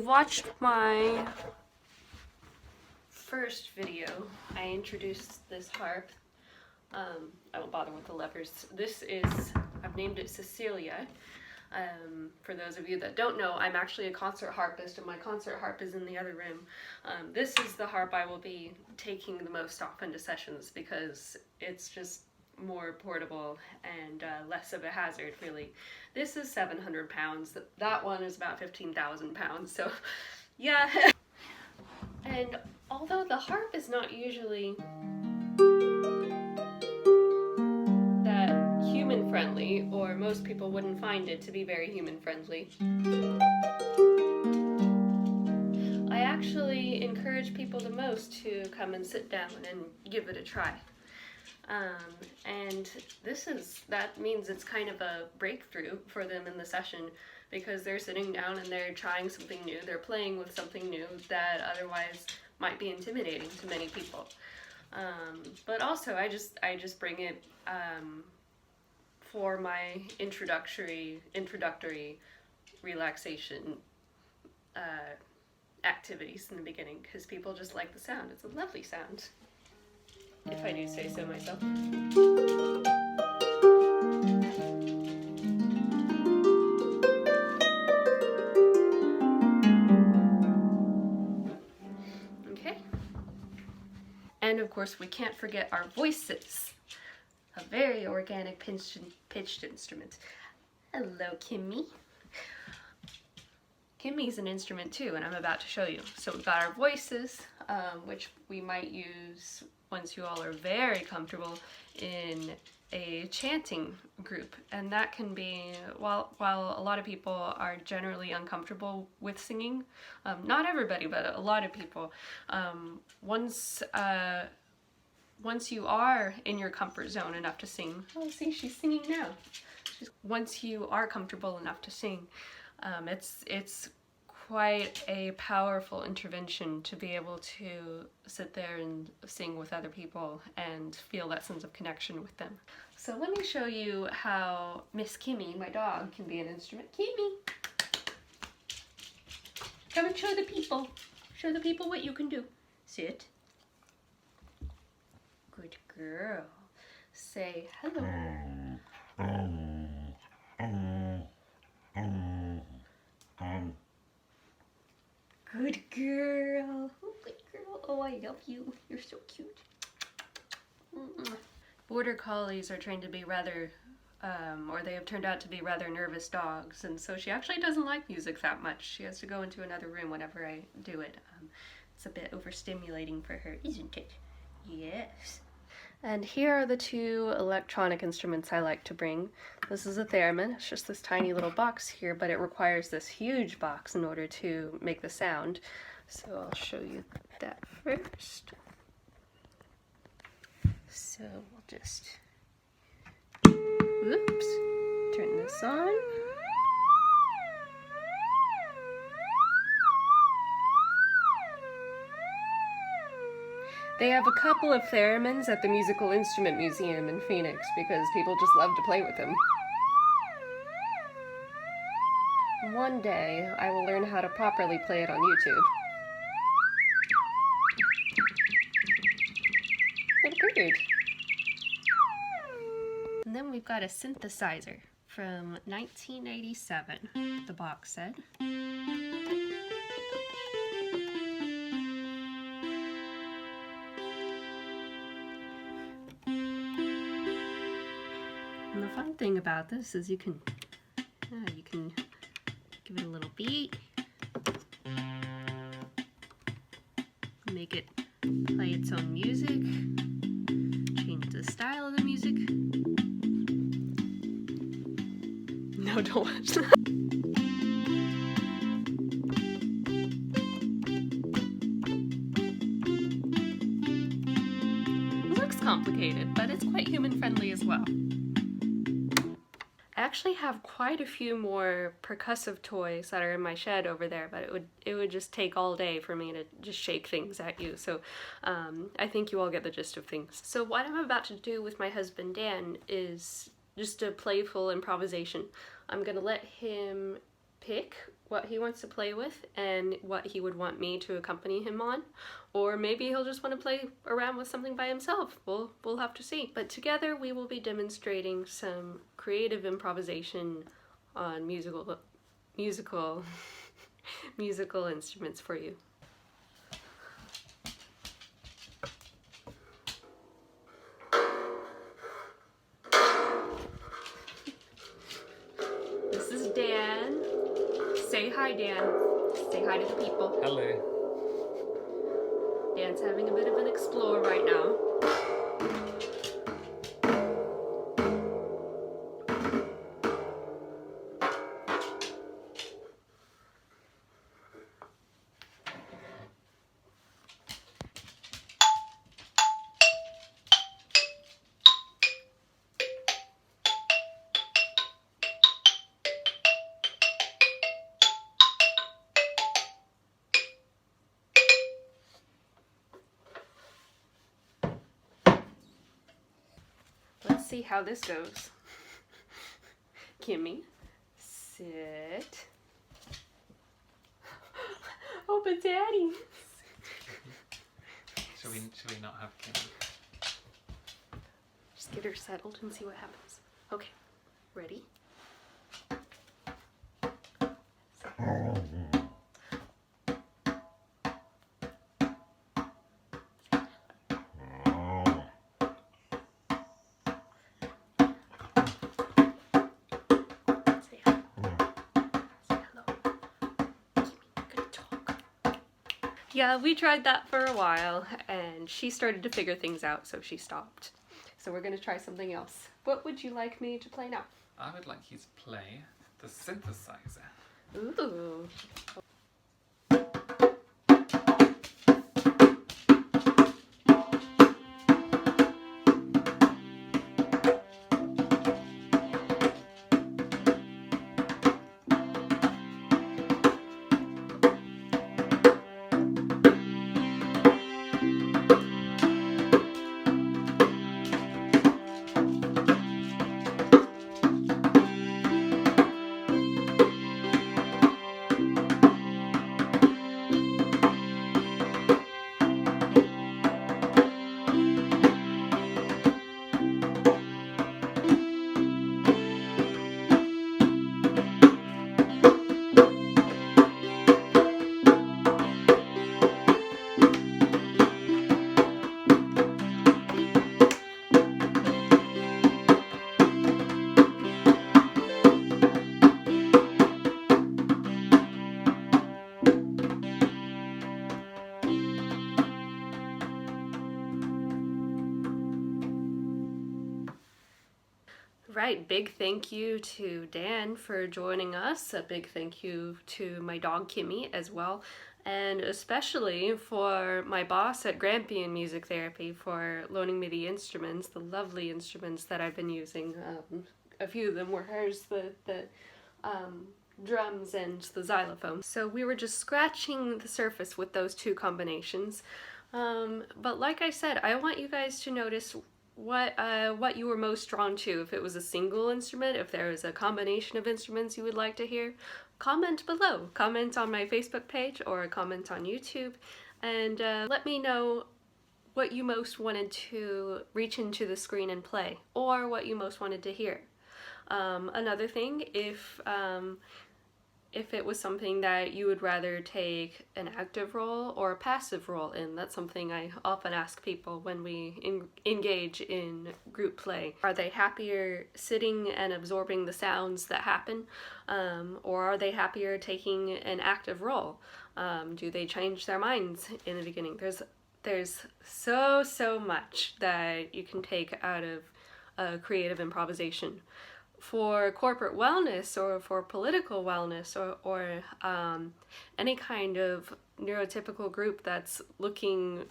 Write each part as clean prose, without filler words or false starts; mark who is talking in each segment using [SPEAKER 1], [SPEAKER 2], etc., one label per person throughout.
[SPEAKER 1] Watched my first video. I introduced this harp. I won't bother with the levers. This is, I've named it Cecilia. For those of you that don't know, I'm actually a concert harpist, and my concert harp is in the other room. This is the harp I will be taking the most often to sessions because it's just more portable and less of a hazard, really. This is 700 pounds. That one is about 15,000 pounds, so yeah. And although the harp is not usually that human friendly, or most people wouldn't find it to be very human friendly, I actually encourage people the most to come and sit down and give it a try. And that means it's kind of a breakthrough for them in the session, because they're sitting down and they're trying something new, they're playing with something new that otherwise might be intimidating to many people. But also I just bring it for my introductory relaxation activities in the beginning, because people just like the sound. It's a lovely sound, if I do say so myself. Okay. And of course we can't forget our voices. A very organic pitched instrument. Hello, Kimmy. Kimmy's an instrument too, and I'm about to show you. So we've got our voices, which we might use once you all are very comfortable in a chanting group. And that can be, while a lot of people are generally uncomfortable with singing, not everybody, but a lot of people, once you are in your comfort zone enough to sing, oh, see, she's singing now. Once you are comfortable enough to sing, it's quite a powerful intervention to be able to sit there and sing with other people and feel that sense of connection with them. So let me show you how Miss Kimmy, my dog, can be an instrument. Kimmy! Come and show the people. Show the people what you can do. Sit. Good girl. Say hello. Good girl. Oh, good girl. Oh, I love you. You're so cute. Border Collies are trained to be rather, or they have turned out to be rather nervous dogs, and so she actually doesn't like music that much. She has to go into another room whenever I do it. It's a bit overstimulating for her, isn't it? Yes. And here are the two electronic instruments I like to bring. This is a theremin. It's just this tiny little box here, but it requires this huge box in order to make the sound. So I'll show you that first. So we'll just, oops, turn this on. They have a couple of theremins at the Musical Instrument Museum in Phoenix because people just love to play with them. One day, I will learn how to properly play it on YouTube. What a bird! And then we've got a synthesizer from 1987, the box said. And the fun thing about this is you can give it a little beat, make it play its own music, change the style of the music. No, don't watch that. It looks complicated, but it's quite human friendly as well. I actually have quite a few more percussive toys that are in my shed over there, but it would just take all day for me to just shake things at you. So I think you all get the gist of things. So what I'm about to do with my husband Dan is just a playful improvisation. I'm gonna let him pick what he wants to play with and what he would want me to accompany him on, or maybe he'll just want to play around with something by himself. We'll have to see. But together we will be demonstrating some creative improvisation on musical instruments for you. This is Dan. Say hi, Dan. Say hi to the people.
[SPEAKER 2] Hello.
[SPEAKER 1] Dan's having a bit of an explore right now. Let's see how this goes. Kimmy, sit. Oh, but Daddy.
[SPEAKER 2] Should we not have Kimmy?
[SPEAKER 1] Just get her settled and see what happens. Okay, ready? Yeah, we tried that for a while, and she started to figure things out, so she stopped. So we're gonna try something else. What would you like me to play now?
[SPEAKER 2] I would like you to play the synthesizer.
[SPEAKER 1] Ooh. Right, big thank you to Dan for joining us. A big thank you to my dog Kimmy as well. And especially for my boss at Grampian Music Therapy for loaning me the instruments, the lovely instruments that I've been using. A few of them were hers, the drums and the xylophone. So we were just scratching the surface with those two combinations. But like I said, I want you guys to notice what you were most drawn to. If it was a single instrument, if there was a combination of instruments you would like to hear, comment below. Comment on my Facebook page or comment on YouTube, and let me know what you most wanted to reach into the screen and play, or what you most wanted to hear. Another thing, if it was something that you would rather take an active role or a passive role in. That's something I often ask people when we engage in group play. Are they happier sitting and absorbing the sounds that happen, or are they happier taking an active role? Do they change their minds in the beginning? There's so much that you can take out of creative improvisation. For corporate wellness or for political wellness or any kind of neurotypical group that's looking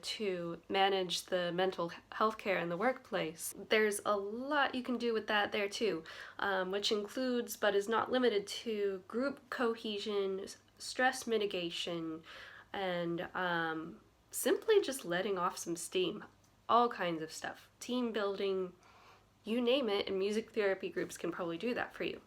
[SPEAKER 1] to manage the mental health care in the workplace, there's a lot you can do with that there too, which includes but is not limited to group cohesion, stress mitigation, and simply just letting off some steam. All kinds of stuff. Team building, you name it, and music therapy groups can probably do that for you.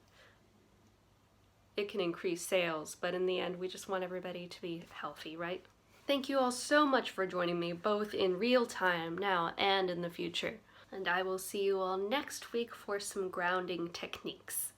[SPEAKER 1] it can increase sales, but in the end, we just want everybody to be healthy, right? Thank you all so much for joining me, both in real time now and in the future. And I will see you all next week for some grounding techniques.